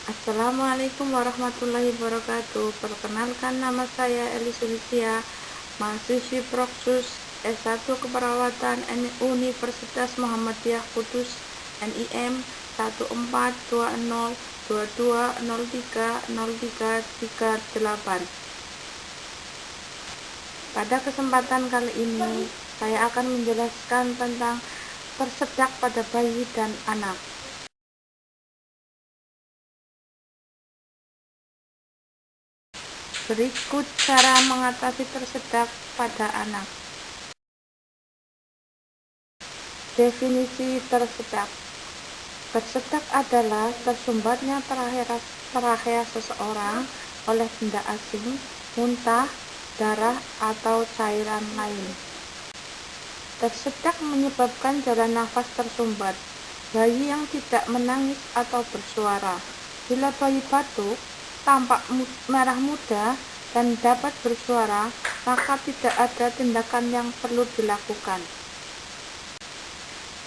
Assalamualaikum warahmatullahi wabarakatuh. Perkenalkan, nama saya Elis Lucia, mahasiswi Proksus S1 Keperawatan Universitas Muhammadiyah Kudus NIM 142022030338. Pada kesempatan kali ini, saya akan menjelaskan tentang tersedak pada bayi dan anak. Berikut cara mengatasi tersedak pada anak. Definisi tersedak. Tersedak adalah tersumbatnya trachea seseorang oleh benda asing, muntah, darah, atau cairan lain. Tersedak menyebabkan jalan nafas tersumbat. Bayi yang tidak menangis atau bersuara. Bila bayi batuk, tampak merah muda, dan dapat bersuara, maka tidak ada tindakan yang perlu dilakukan.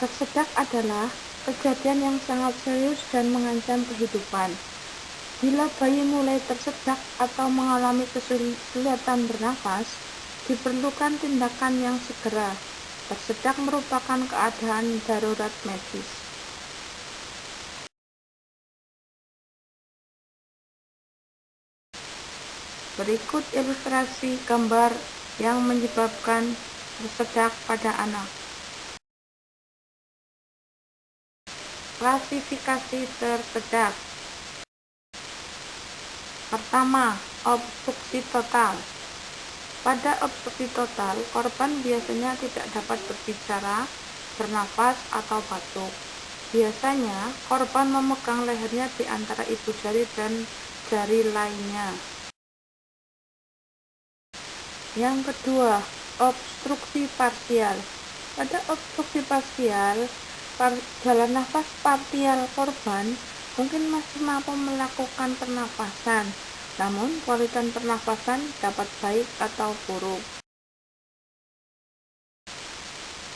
Tersedak adalah kejadian yang sangat serius dan mengancam kehidupan. Bila bayi mulai tersedak atau mengalami kesulitan bernafas, diperlukan tindakan yang segera. Tersedak merupakan keadaan darurat medis. Berikut ilustrasi gambar yang menyebabkan tersedak pada anak. Klasifikasi tersedak. Pertama, obstruksi total. Pada obstruksi total, korban biasanya tidak dapat berbicara, bernafas, atau batuk. Biasanya, korban memegang lehernya di antara ibu jari dan jari lainnya. Yang kedua, obstruksi parsial. Pada obstruksi parsial, jalan nafas parsial korban mungkin masih mampu melakukan pernafasan, namun kualitas pernafasan dapat baik atau buruk.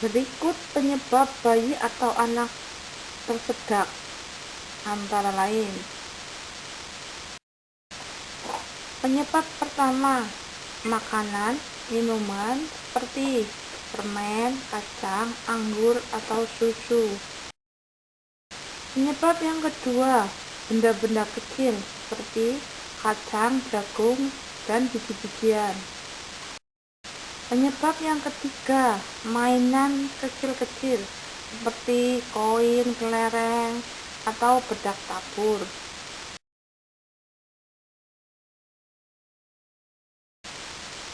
Berikut penyebab bayi atau anak tersedak, antara lain. Penyebab pertama, makanan, minuman seperti permen, kacang, anggur, atau susu. Penyebab yang kedua, benda-benda kecil seperti kacang, jagung, dan biji-bijian. Penyebab yang ketiga, mainan kecil-kecil seperti koin, kelereng, atau bedak tabur.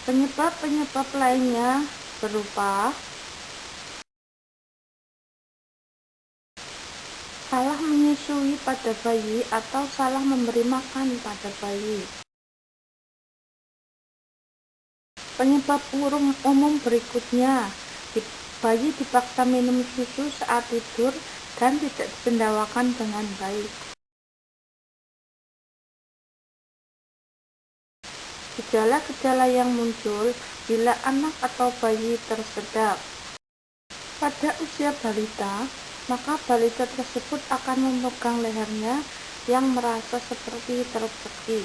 Penyebab-penyebab lainnya berupa salah menyusui pada bayi atau salah memberi makan pada bayi. Penyebab umum berikutnya, bayi dipaksa minum susu saat tidur dan tidak dicendawakan dengan baik. Gejala-gejala yang muncul bila anak atau bayi tersedak. Pada usia balita, maka balita tersebut akan memegang lehernya yang merasa seperti tercekik.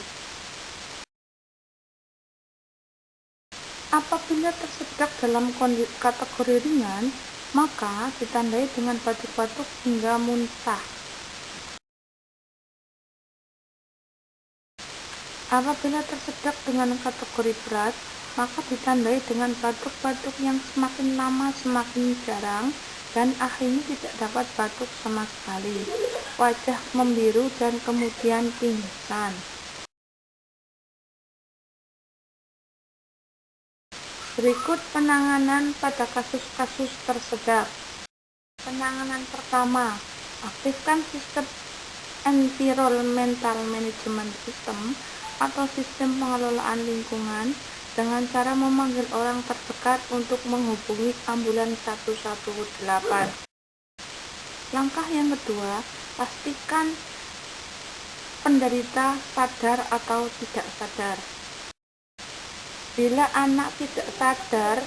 Apabila tersedak dalam kategori ringan, maka ditandai dengan batuk-batuk hingga muntah. Apabila tersedak dengan kategori berat, maka ditandai dengan batuk-batuk yang semakin lama semakin jarang dan akhirnya tidak dapat batuk sama sekali, wajah membiru, dan kemudian pingsan. Berikut penanganan pada kasus-kasus tersedak. Penanganan pertama, aktifkan sistem environmental management system atau sistem pengelolaan lingkungan dengan cara memanggil orang terdekat untuk menghubungi ambulans 118. Langkah yang kedua, pastikan penderita sadar atau tidak sadar. Bila anak tidak sadar,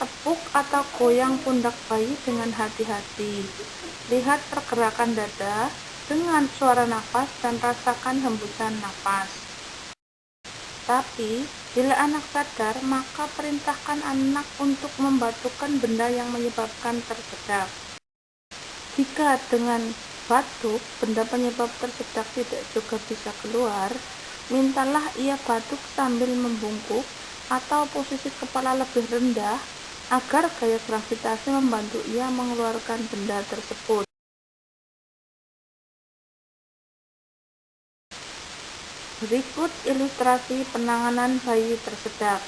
tepuk atau goyang pundak bayi dengan hati-hati. Lihat pergerakan dada, dengan suara nafas dan rasakan hembusan nafas. Tapi, bila anak sadar, maka perintahkan anak untuk membatukan benda yang menyebabkan tersedak. Jika dengan batuk, benda penyebab tersedak tidak juga bisa keluar, mintalah ia batuk sambil membungkuk atau posisi kepala lebih rendah agar gaya gravitasi membantu ia mengeluarkan benda tersebut. Berikut ilustrasi penanganan bayi tersedak.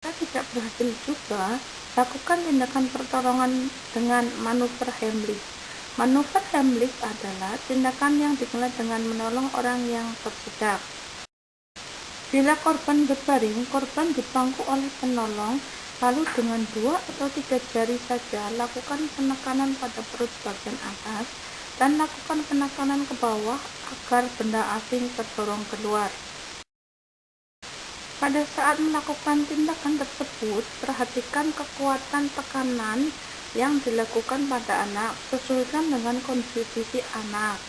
Jika tidak berhasil juga, lakukan tindakan pertolongan dengan manuver Heimlich. Manuver Heimlich adalah tindakan yang dimulai dengan menolong orang yang tersedak. Bila korban berbaring, korban dipangku oleh penolong, lalu dengan 2 atau 3 jari saja lakukan penekanan pada perut bagian atas dan lakukan penekanan ke bawah agar benda asing terdorong keluar. Pada saat melakukan tindakan tersebut, perhatikan kekuatan tekanan yang dilakukan pada anak, sesuaikan dengan kondisi anak.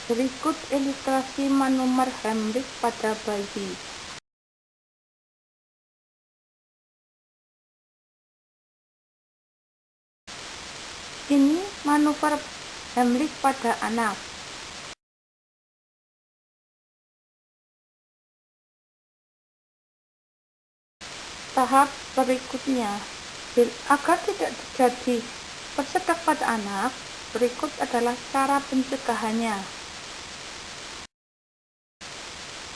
Berikut ilustrasi manuver Heimlich pada bayi. Ini manuver Heimlich pada anak. Tahap berikutnya, agar tidak terjadi tersedak pada anak, berikut adalah cara pencegahannya.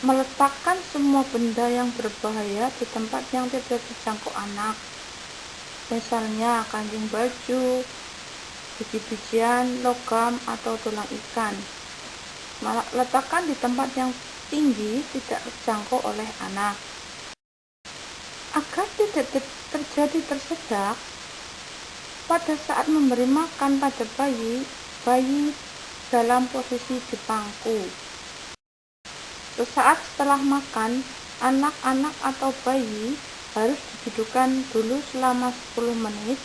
Meletakkan semua benda yang berbahaya di tempat yang tidak dijangkau anak, misalnya kancing baju, biji-bijian, logam, atau tulang ikan. Letakkan di tempat yang tinggi, tidak terjangkau oleh anak. Agar tidak terjadi tersedak, pada saat memberi makan pada bayi dalam posisi dipangku. Sesaat setelah makan, anak-anak atau bayi harus didudukkan dulu selama 10 menit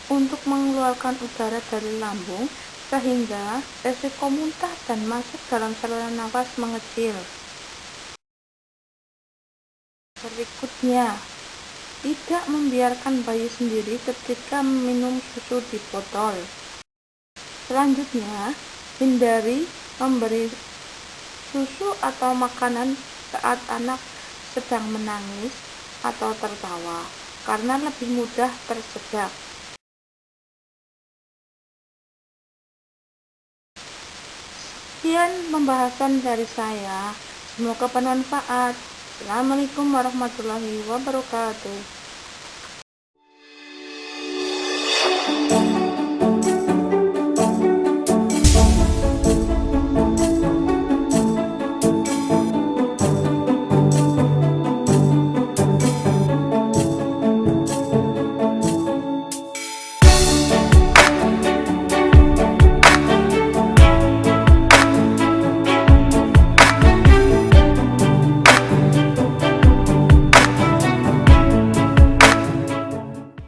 untuk mengeluarkan udara dari lambung sehingga resiko muntah dan masuk dalam saluran nafas mengecil. Berikutnya, tidak membiarkan bayi sendiri ketika minum susu di botol. Selanjutnya, hindari memberi susu atau makanan saat anak sedang menangis atau tertawa, karena lebih mudah tersedak. Sekian pembahasan dari saya, semoga bermanfaat. Assalamualaikum warahmatullahi wabarakatuh.